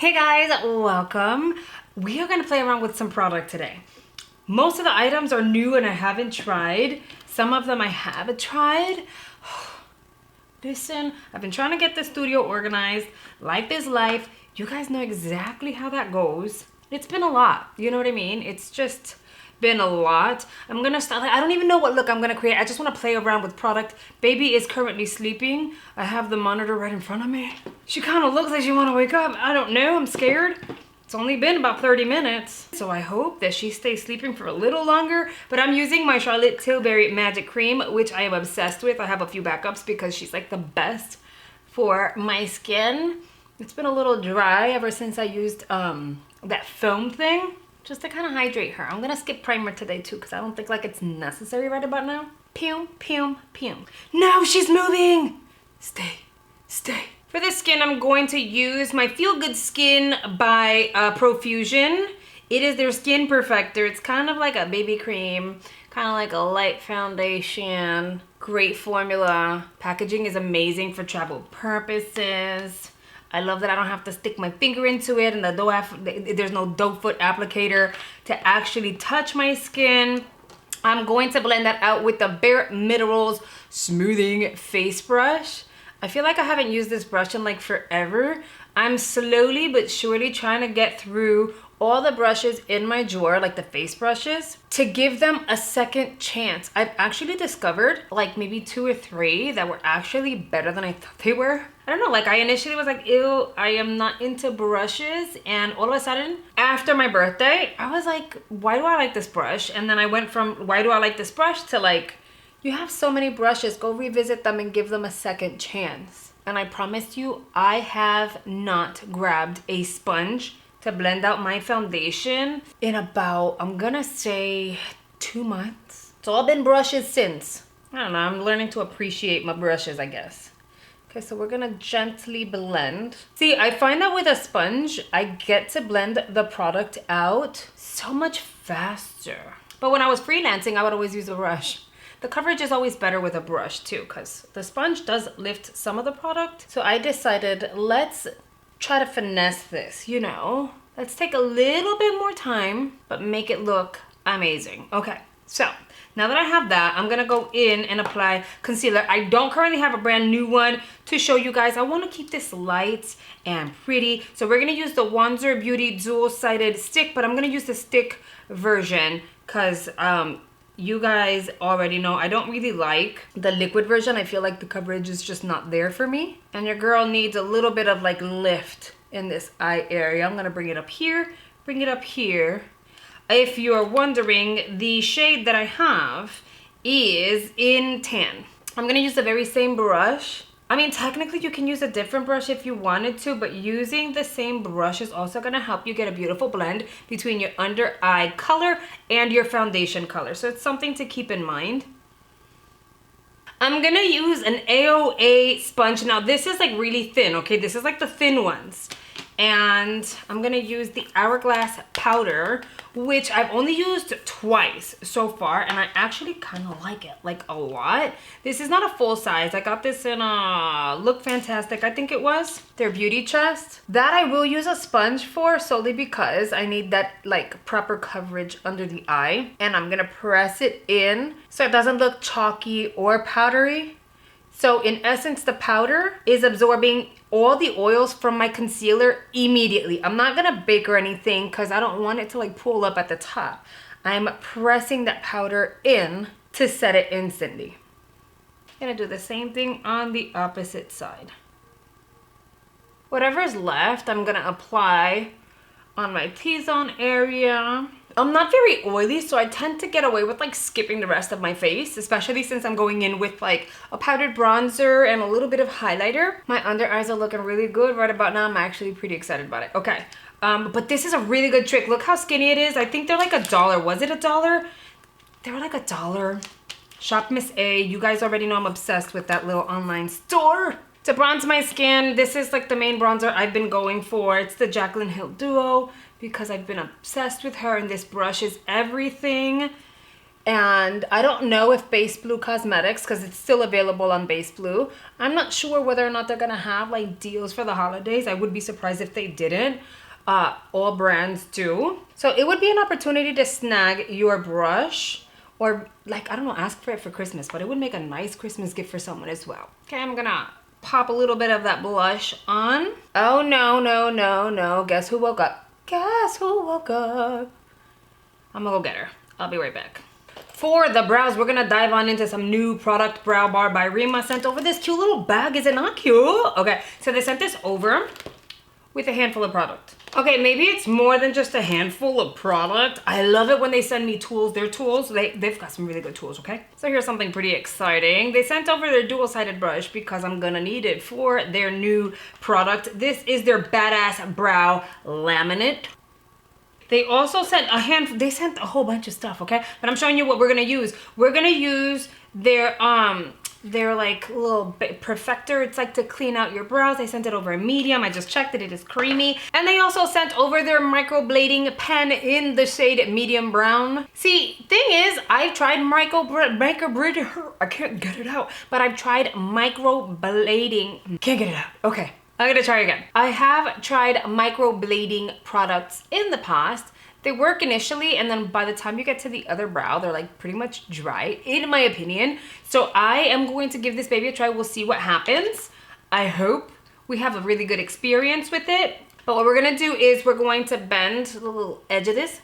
Hey guys, welcome. We are gonna play around with some product today. Most of the items are new and I haven't tried. Some of them I have tried. Listen, I've been trying to get the studio organized. Life is life. You guys know exactly how that goes. It's been a lot, you know what I mean? It's just been a lot. I'm gonna start, I don't even know what look I'm gonna create. I just wanna play around with product. Baby is currently sleeping. I have the monitor right in front of me. She kind of looks like she wanna wake up. I don't know, I'm scared. It's only been about 30 minutes. So I hope that she stays sleeping for a little longer, but I'm using my Charlotte Tilbury Magic Cream, which I am obsessed with. I have a few backups because she's like the best for my skin. It's been a little dry ever since I used that foam thing. Just to kind of hydrate her. I'm gonna skip primer today too because I don't think like it's necessary right about now. Pew, pew, pew. No, she's moving! Stay, stay. For this skin, I'm going to use my Feel Good Skin by Profusion. It is their skin perfector. It's kind of like a baby cream, kind of like a light foundation. Great formula. Packaging is amazing for travel purposes. I love that I don't have to stick my finger into it and there's no doe foot applicator to actually touch my skin. I'm going to blend that out with the Bare Minerals Smoothing Face Brush. I feel like I haven't used this brush in like forever. I'm slowly but surely trying to get through all the brushes in my drawer, like the face brushes, to give them a second chance. I've actually discovered like maybe 2 or 3 that were actually better than I thought they were. I don't know, like I initially was like, ew, I am not into brushes. And all of a sudden, after my birthday, I was like, why do I like this brush? And then I went from, why do I like this brush to like, you have so many brushes, go revisit them and give them a second chance. And I promise you, I have not grabbed a sponge to blend out my foundation in about, I'm gonna say 2 months. It's all been brushes since. I don't know, I'm learning to appreciate my brushes, I guess. Okay, so we're gonna gently blend. See, I find that with a sponge, I get to blend the product out so much faster. But when I was freelancing, I would always use a brush. The coverage is always better with a brush too, because the sponge does lift some of the product. So I decided, let's try to finesse this, you know? Let's take a little bit more time, but make it look amazing. Okay, so now that I have that, I'm gonna go in and apply concealer. I don't currently have a brand new one to show you guys. I wanna keep this light and pretty. So we're gonna use the Wanzer Beauty dual-sided stick, but I'm gonna use the stick version because you guys already know I don't really like the liquid version. I feel like the coverage is just not there for me. And your girl needs a little bit of like lift in this eye area. I'm gonna bring it up here, bring it up here. If you're wondering, the shade that I have is in tan. I'm gonna use the very same brush. I mean, technically you can use a different brush if you wanted to, but using the same brush is also gonna help you get a beautiful blend between your under eye color and your foundation color. So it's something to keep in mind. I'm gonna use an AOA sponge. Now this is like really thin, okay? This is like the thin ones. And I'm gonna use the Hourglass powder, which I've only used twice so far, and I actually kind of like it, like a lot. This is not a full size. I got this in a Look Fantastic, I think it was, their beauty chest. That I will use a sponge for solely because I need that like proper coverage under the eye. And I'm gonna press it in so it doesn't look chalky or powdery. So in essence, the powder is absorbing all the oils from my concealer immediately. I'm not gonna bake or anything because I don't want it to like pull up at the top. I'm pressing that powder in to set it instantly. I'm gonna do the same thing on the opposite side. Whatever's left, I'm gonna apply on my T-zone area. I'm not very oily, so I tend to get away with like skipping the rest of my face, especially since I'm going in with like a powdered bronzer and a little bit of highlighter. My under eyes are looking really good right about now. I'm actually pretty excited about it. Okay, but this is a really good trick. Look how skinny it is. I think they're like $1. Was it $1? They were like $1. Shop Miss A. You guys already know I'm obsessed with that little online store. To bronze my skin, this is like the main bronzer I've been going for. It's the Jaclyn Hill Duo because I've been obsessed with her and this brush is everything. And I don't know if Base Blue Cosmetics, because it's still available on Base Blue. I'm not sure whether or not they're gonna have like deals for the holidays. I would be surprised if they didn't. All brands do. So it would be an opportunity to snag your brush, or like, I don't know, ask for it for Christmas, but it would make a nice Christmas gift for someone as well. Okay, I'm gonna pop a little bit of that blush on. Oh no, no, no, no. Guess who woke up? Guess who woke up? I'm gonna go get her. I'll be right back. For the brows, we're gonna dive on into some new product. Brow Bar by Rima sent over this cute little bag. Is it not cute? Okay, so they sent this over with a handful of product. Okay, maybe it's more than just a handful of product. I love it when they send me tools. Their tools, they've got some really good tools, okay? So here's something pretty exciting. They sent over their dual-sided brush because I'm gonna need it for their new product. This is their Badass Brow Laminate. They also sent they sent a whole bunch of stuff, okay? But I'm showing you what we're gonna use. We're gonna use their like little perfector. It's like to clean out your brows. They sent it over in medium. I just checked it, it is creamy. And they also sent over their microblading pen in the shade medium brown. See, thing is, I've tried I can't get it out, but I've tried microblading. Can't get it out, okay. I'm gonna try again. I have tried microblading products in the past. They work initially, and then by the time you get to the other brow, they're like pretty much dry, in my opinion. So I am going to give this baby a try. We'll see what happens. I hope we have a really good experience with it. But what we're gonna do is we're going to bend the little edge of this.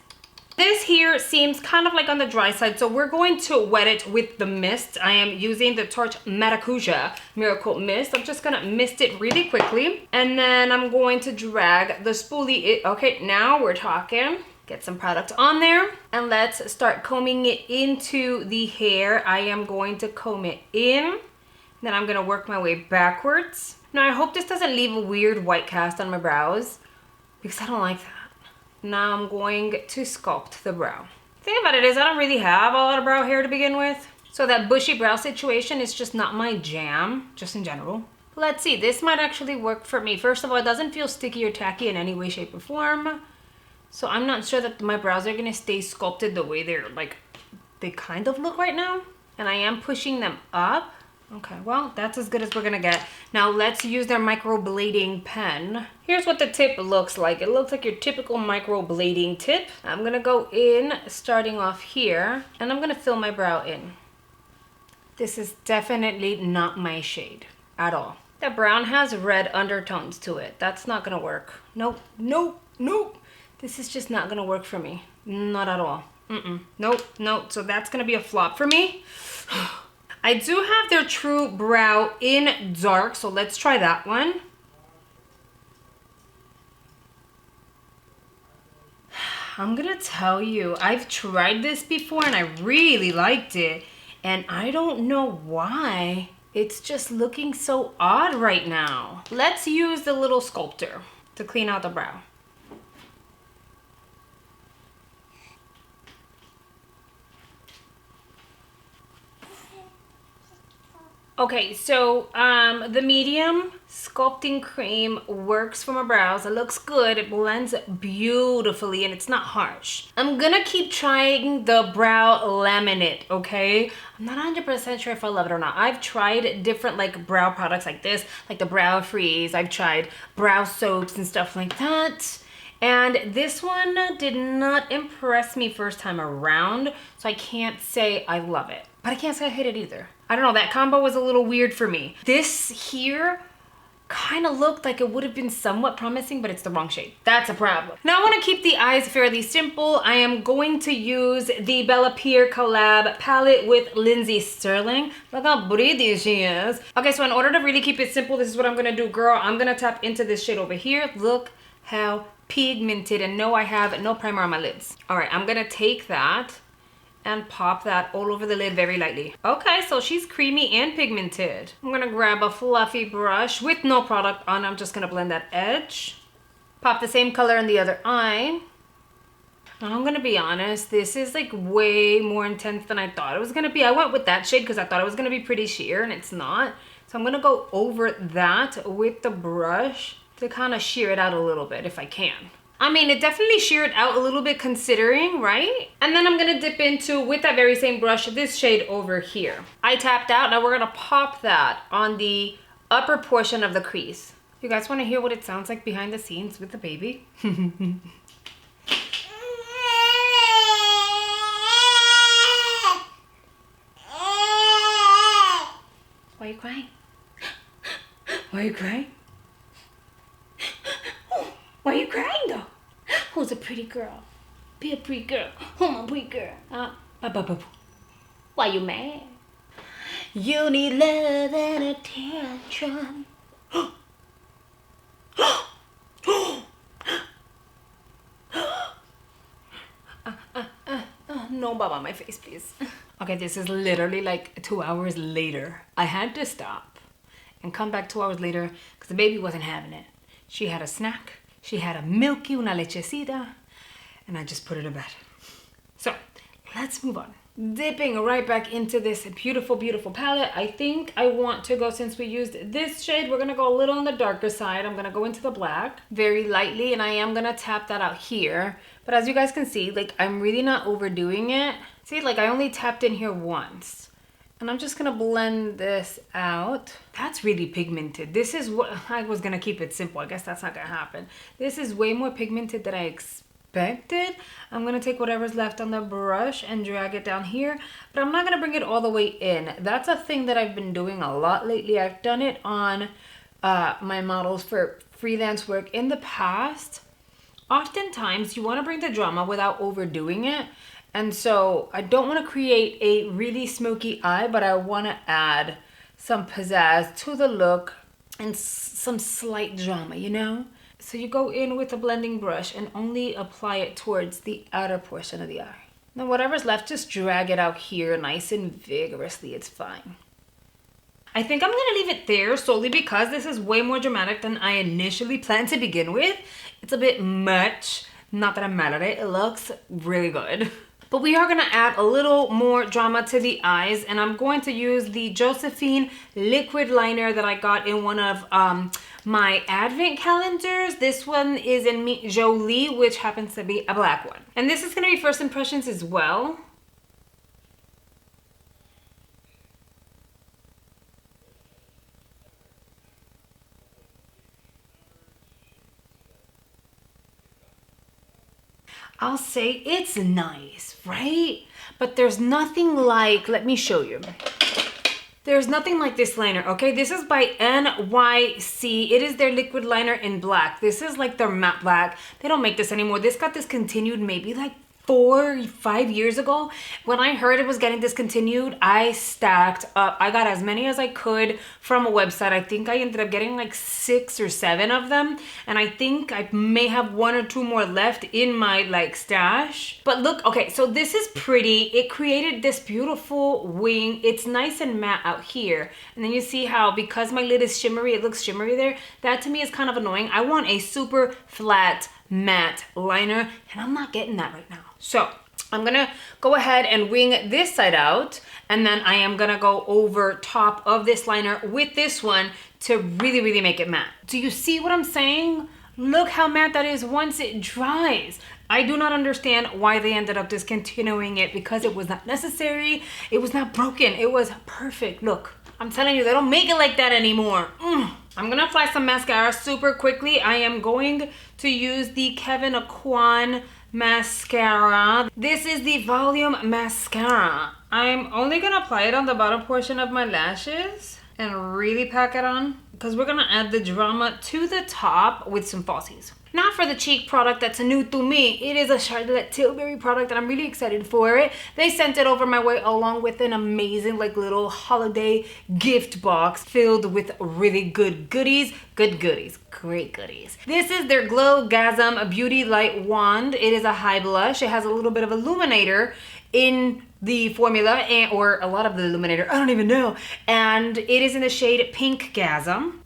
This here seems kind of like on the dry side, so we're going to wet it with the mist. I am using the Torch Maracuja Miracle Mist. I'm just gonna mist it really quickly, and then I'm going to drag the spoolie. Okay, now we're talking. Get some product on there, and let's start combing it into the hair. I am going to comb it in, then I'm gonna work my way backwards. Now I hope this doesn't leave a weird white cast on my brows, because I don't like that. Now I'm going to sculpt the brow. The thing about it is I don't really have a lot of brow hair to begin with. So that bushy brow situation is just not my jam, just in general. Let's see, this might actually work for me. First of all, it doesn't feel sticky or tacky in any way, shape, or form. So I'm not sure that my brows are gonna stay sculpted the way they kind of look right now. And I am pushing them up. Okay, well, that's as good as we're gonna get. Now let's use their microblading pen. Here's what the tip looks like. It looks like your typical microblading tip. I'm gonna go in, starting off here, and I'm gonna fill my brow in. This is definitely not my shade at all. The brown has red undertones to it. That's not gonna work. Nope, nope, nope. This is just not gonna work for me. Not at all. Nope, nope. So that's gonna be a flop for me. I do have their True Brow in dark, so let's try that one. I'm gonna tell you, I've tried this before and I really liked it, and I don't know why it's just looking so odd right now. Let's use the little sculptor to clean out the brow. Okay, so the medium sculpting cream works for my brows. It looks good. It blends beautifully and it's not harsh. I'm gonna keep trying the brow laminate, okay? I'm not 100% sure if I love it or not. I've tried different like brow products like this, like the Brow Freeze. I've tried brow soaps and stuff like that. And this one did not impress me first time around, so I can't say I love it. But I can't say I hate it either. I don't know, that combo was a little weird for me. This here kind of looked like it would have been somewhat promising, but it's the wrong shade. That's a problem. Now I want to keep the eyes fairly simple. I am going to use the Bella Pierre collab palette with Lindsay Sterling. Look how pretty she is. Okay, so in order to really keep it simple, this is what I'm gonna do, girl. I'm gonna tap into this shade over here. Look how pigmented, and no, I have no primer on my lids. All right, I'm gonna take that and pop that all over the lid very lightly. Okay, so she's creamy and pigmented. I'm gonna grab a fluffy brush with no product on. I'm just gonna blend that edge. Pop the same color in the other eye. Now I'm gonna be honest, this is like way more intense than I thought it was gonna be. I went with that shade because I thought it was gonna be pretty sheer, and it's not. So I'm gonna go over that with the brush to kind of sheer it out a little bit if I can. I mean, it definitely sheared out a little bit considering, right? And then I'm gonna dip into, with that very same brush, this shade over here. I tapped out, now we're gonna pop that on the upper portion of the crease. You guys wanna hear what it sounds like behind the scenes with the baby? Why are you crying? Why are you crying? Why are you crying though? Who's a pretty girl? Be a pretty girl. Who's a pretty girl? Why you mad? You need love and attention. No Bob on my face, please. Okay, this is literally like 2 hours later. I had to stop and come back 2 hours later because the baby wasn't having it. She had a snack. She had a milky, una lechecita, and I just put her to bed. So let's move on. Dipping right back into this beautiful, beautiful palette. I think I want to go, since we used this shade, we're gonna go a little on the darker side. I'm gonna go into the black very lightly, and I am gonna tap that out here. But as you guys can see, like, I'm really not overdoing it. See, like, I only tapped in here once. And I'm just gonna blend this out. That's really pigmented. This is what I was gonna keep it simple. I guess that's not gonna happen. This is way more pigmented than I expected. I'm gonna take whatever's left on the brush and drag it down here, but I'm not gonna bring it all the way in. That's a thing that I've been doing a lot lately. I've done it on my models for freelance work in the past. Oftentimes you wanna bring the drama without overdoing it. And so I don't want to create a really smoky eye, but I want to add some pizzazz to the look and some slight drama, you know? So you go in with a blending brush and only apply it towards the outer portion of the eye. Now whatever's left, just drag it out here nice and vigorously. It's fine. I think I'm gonna leave it there solely because this is way more dramatic than I initially planned to begin with. It's a bit much. Not that I'm mad at it. It looks really good. But we are gonna add a little more drama to the eyes, and I'm going to use the Josephine liquid liner that I got in one of my advent calendars. This one is in Meet Jolie, which happens to be a black one. And this is gonna be first impressions as well. I'll say it's nice, right? But there's nothing like, let me show you. There's nothing like this liner, okay? This is by NYC. It is their liquid liner in black. This is like their matte black. They don't make this anymore. This got discontinued maybe like 4 or 5 years ago. When I heard it was getting discontinued, I stacked up. I got as many as I could from a website. I think I ended up getting like 6 or 7 of them, and I think I may have 1 or 2 more left in my like stash. But look, okay, so this is pretty. It created this beautiful wing. It's nice and matte out here, and then you see how because my lid is shimmery, it looks shimmery there. That to me is kind of annoying. I want a super flat matte liner, and I'm not getting that right now. So I'm gonna go ahead and wing this side out, and then I am gonna go over top of this liner with this one to really, really make it matte. Do you see what I'm saying? Look how matte that is once it dries. I do not understand why they ended up discontinuing it, because it was not necessary. It was not broken. It was perfect. Look, I'm telling you, they don't make it like that anymore. I'm gonna apply some mascara super quickly. I am going to use the Kevyn Aucoin mascara. This is the volume mascara. I'm only gonna apply it on the bottom portion of my lashes and really pack it on, because we're gonna add the drama to the top with some falsies. Now for the cheek product that's new to me. It is a Charlotte Tilbury product, and I'm really excited for it. They sent it over my way along with an amazing like little holiday gift box filled with really good goodies. Good goodies, great goodies. This is their Glowgasm Beauty Light Wand. It is a high blush. It has a little bit of illuminator in the formula, or a lot of the illuminator, I don't even know. And it is in the shade Pink Gasm.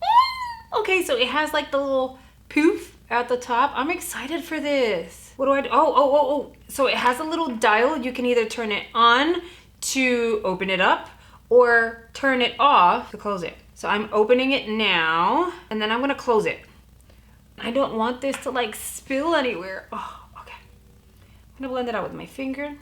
Okay, so it has like the little poof at the top. I'm excited for this. What do I do? Oh. So it has a little dial. You can either turn it on to open it up or turn it off to close it. So I'm opening it now, and then I'm gonna close it. I don't want this to like spill anywhere. Oh, okay. I'm gonna blend it out with my finger.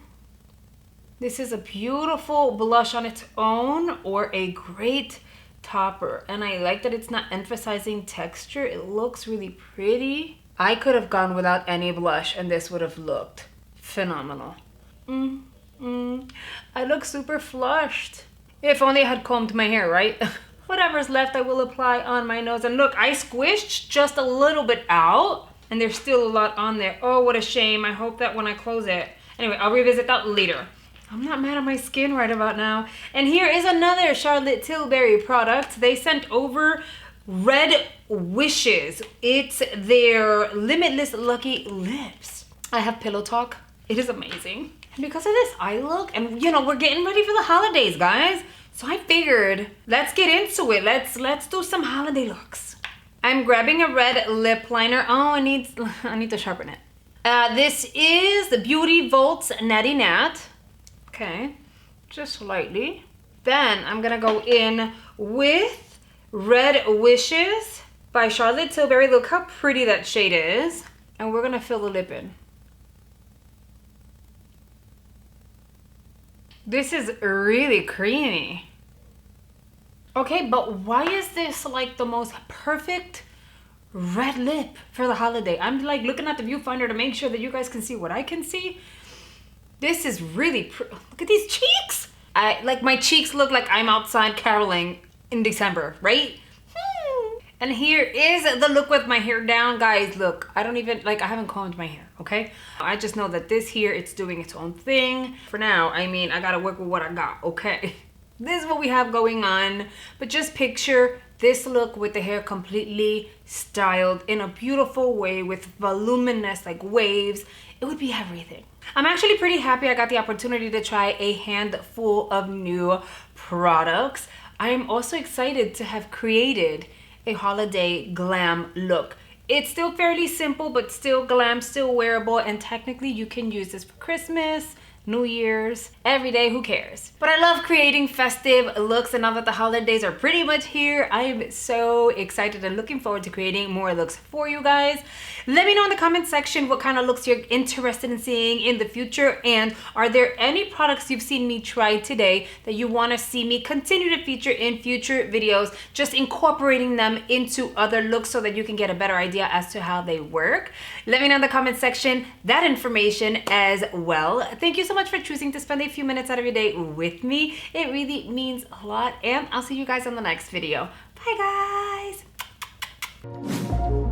This is a beautiful blush on its own or a great topper. And I like that it's not emphasizing texture. It looks really pretty. I could have gone without any blush and this would have looked phenomenal. I look super flushed. If only I had combed my hair, right? Whatever's left I will apply on my nose. And look, I squished just a little bit out and there's still a lot on there. Oh, what a shame. I hope that when I close it. Anyway, I'll revisit that later. I'm not mad at my skin right about now. And here is another Charlotte Tilbury product. They sent over Red Wishes. It's their Limitless Lucky Lips. I have pillow talk. It is amazing. And because of this eye look, and you know, we're getting ready for the holidays, guys. So I figured, let's get into it. Let's do some holiday looks. I'm grabbing a red lip liner. Oh, I need to sharpen it. This is the Beauty Volts Natty Nat. Okay, just slightly. Then I'm gonna go in with Red Wishes by Charlotte Tilbury. Look how pretty that shade is. And we're gonna fill the lip in. This is really creamy. Okay, but why is this like the most perfect red lip for the holiday? I'm like looking at the viewfinder to make sure that you guys can see what I can see. This is really look at these cheeks. Like my cheeks look like I'm outside caroling in December, right? And here is the look with my hair down. Guys, look, I haven't combed my hair, okay? I just know that this here, it's doing its own thing. For now, I mean, I gotta work with what I got, okay? This is what we have going on. But just picture this look with the hair completely styled in a beautiful way with voluminous like waves. It would be everything. I'm actually pretty happy I got the opportunity to try a handful of new products. I am also excited to have created a holiday glam look. It's still fairly simple, but still glam, still wearable, and technically you can use this for Christmas, New Year's, every day, who cares? But I love creating festive looks, and now that the holidays are pretty much here, I am so excited and looking forward to creating more looks for you guys. Let me know in the comment section what kind of looks you're interested in seeing in the future, and are there any products you've seen me try today that you want to see me continue to feature in future videos, just incorporating them into other looks so that you can get a better idea as to how they work. Let me know in the comment section that information as well. Thank you so much for choosing to spend a few minutes out of your day with me. It really means a lot, and I'll see you guys on the next video. Bye guys.